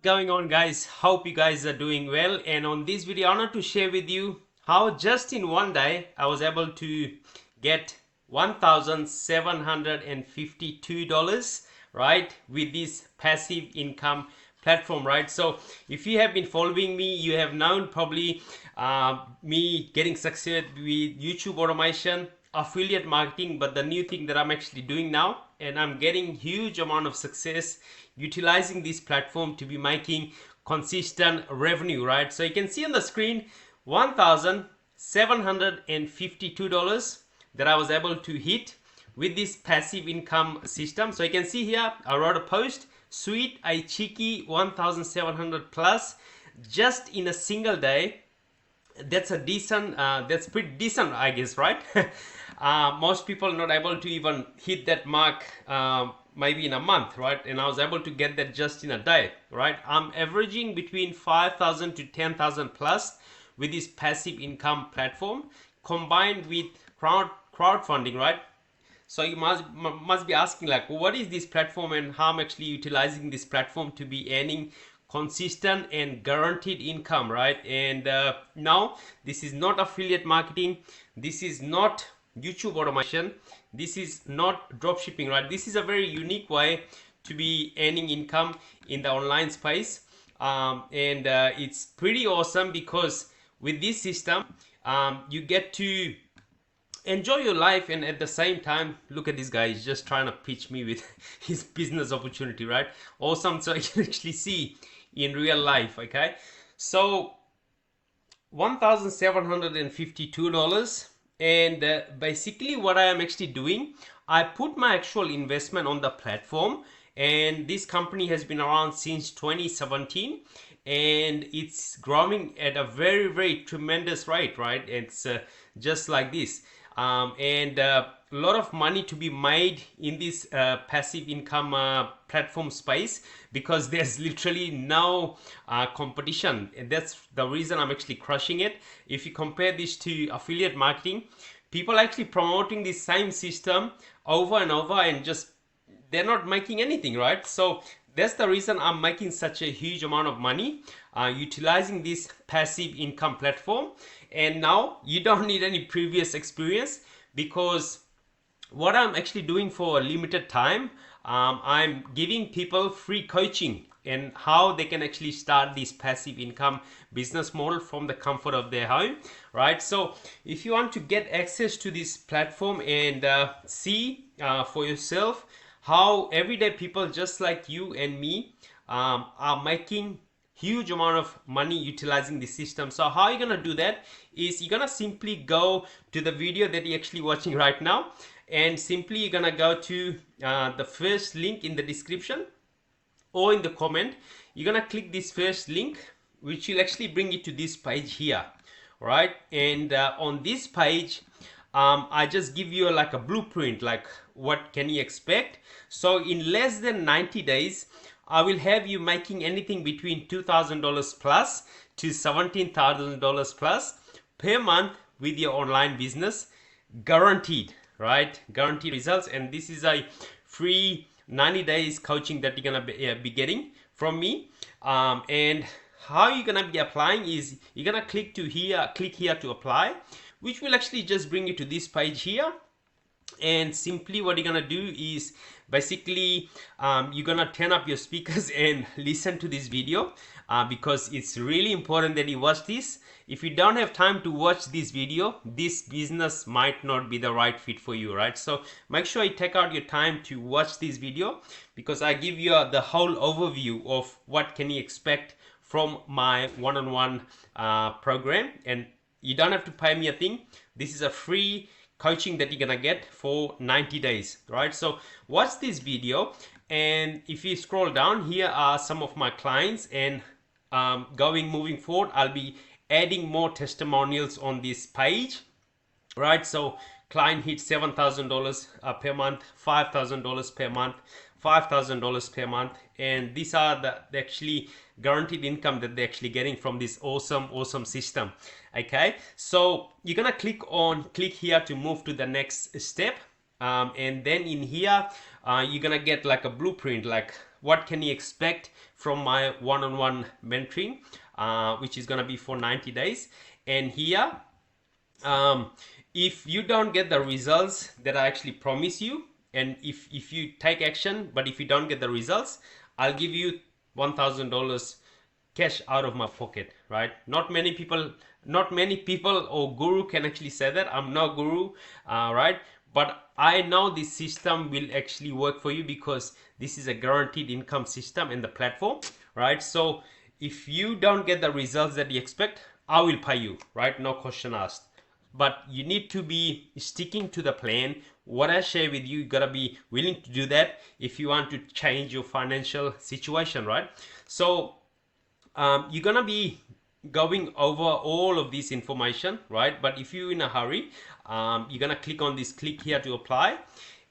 going on, guys? Hope you guys are doing well. And on this video I wanted to share with you how just in one day I was able to get $1,752, right, with this passive income platform, right? So if you have been following me, you have known probably me getting success with YouTube automation, affiliate marketing. But the new thing that I'm actually doing now, and I'm getting huge amount of success utilizing this platform to be making consistent revenue, right? So you can see on the screen $1,752 that I was able to hit with this passive income system. So you can see here I wrote a post, sweet, I cheeky 1,700 plus just in a single day. That's a decent, that's pretty decent, I guess, right? Most people are not able to even hit that mark maybe in a month, right? And I was able to get that just in a day, right? I'm averaging between 5,000 to 10,000 plus with this passive income platform combined with crowdfunding, right? So you must be asking, like, what is this platform and how I'm actually utilizing this platform to be earning consistent and guaranteed income, right? And now this is not affiliate marketing, this is not YouTube automation, this is not drop shipping, right? This is a very unique way to be earning income in the online space. And it's pretty awesome because with this system you get to enjoy your life, and at the same time, look at this guy, he's just trying to pitch me with his business opportunity, right? Awesome. So I can actually see in real life. Okay, so $1,752, and basically what I am actually doing, I put my actual investment on the platform, and this company has been around since 2017 and it's growing at a very tremendous rate, right? It's just like this. And a lot of money to be made in this passive income platform space, because there's literally no competition, and that's the reason I'm actually crushing it. If you compare this to affiliate marketing, people are actually promoting the same system over and over and just they're not making anything, right? So that's the reason I'm making such a huge amount of money utilizing this passive income platform. And now you don't need any previous experience, because what I'm actually doing for a limited time, I'm giving people free coaching and how they can actually start this passive income business model from the comfort of their home, right? So if you want to get access to this platform and see for yourself how everyday people just like you and me are making huge amount of money utilizing the system. So how you're gonna do that is you're gonna simply go to the video that you're actually watching right now, and simply you're gonna go to the first link in the description or in the comment. You're gonna click this first link, which will actually bring you to this page here, right? And on this page I just give you like a blueprint, like what can you expect. So in less than 90 days I will have you making anything between $2,000 plus to $17,000 plus per month with your online business, guaranteed, right? Guaranteed results. And this is a free 90 days coaching that you're gonna be getting from me. And how you're gonna be applying is you're gonna click here to apply, which will actually just bring you to this page here. And simply what you're gonna do is basically you're gonna turn up your speakers and listen to this video, because it's really important that you watch this. If you don't have time to watch this video, this business might not be the right fit for you, right? So make sure you take out your time to watch this video, because I give you the whole overview of what can you expect from my one-on-one program. And you don't have to pay me a thing. This is a free coaching that you're gonna get for 90 days, right? So watch this video, and if you scroll down, here are some of my clients, and moving forward I'll be adding more testimonials on this page, right? So client hit $7,000 per month, $5,000 per month, $5,000 per month, and these are the actually guaranteed income that they're actually getting from this awesome system. Okay, so you're gonna click here to move to the next step. and then in here you're gonna get like a blueprint, like what can you expect from my one-on-one mentoring, which is gonna be for 90 days. And here, if you don't get the results that I actually promise you, and if you take action but if you don't get the results, I'll give you $1,000 cash out of my pocket, right? Not many people or guru can actually say that. I'm no guru, right? But I know this system will actually work for you because this is a guaranteed income system in the platform, right? So if you don't get the results that you expect, I will pay you, right? No question asked. But you need to be sticking to the plan. What I share with you gotta be willing to do that if you want to change your financial situation, right? So you're gonna be going over all of this information, right? But if you're in a hurry, you're gonna click on this click here to apply,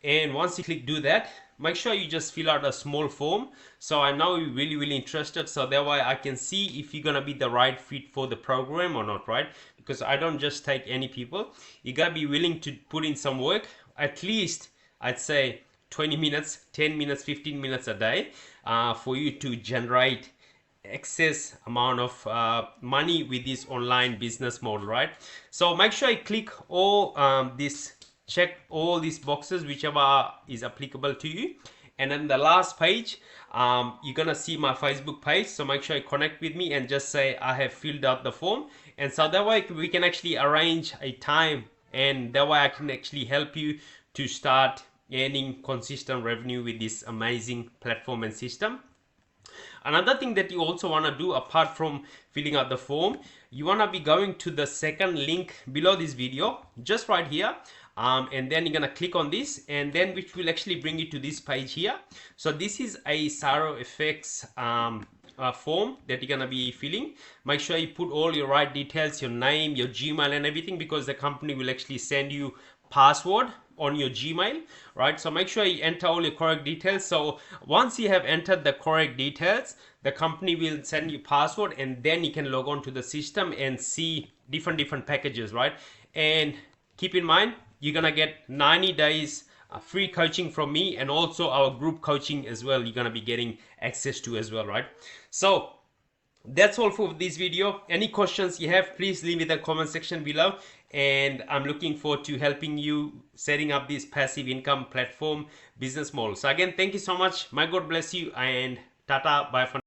and once you click do that, make sure you just fill out a small form so I know you're really interested, so that way I can see if you're gonna be the right fit for the program or not, right? Because I don't just take any people. You gotta be willing to put in some work, at least I'd say 20 minutes, 10 minutes, 15 minutes a day, for you to generate excess amount of money with this online business model, right? So make sure you click all check all these boxes, whichever is applicable to you. And then the last page, you're gonna see my Facebook page, so make sure you connect with me and just say I have filled out the form, and so that way we can actually arrange a time, and that way I can actually help you to start earning consistent revenue with this amazing platform and system. Another thing that you also want to do apart from filling out the form, you want to be going to the second link below this video, just right here, and then you're going to click on this, and then which will actually bring you to this page here. So this is a SaroFX form that you're going to be filling. Make sure you put all your right details, your name, your Gmail and everything, because the company will actually send you password on your Gmail, right? So make sure you enter all your correct details. So once you have entered the correct details, the company will send you password, and then you can log on to the system and see different packages, right? And keep in mind, you're gonna get 90 days free coaching from me, and also our group coaching as well, you're gonna be getting access to as well, right? So that's all for this video. Any questions you have, please leave in the comment section below, and I'm looking forward to helping you setting up this passive income platform business model. So again, thank you so much. My God bless you, and tata, bye for now.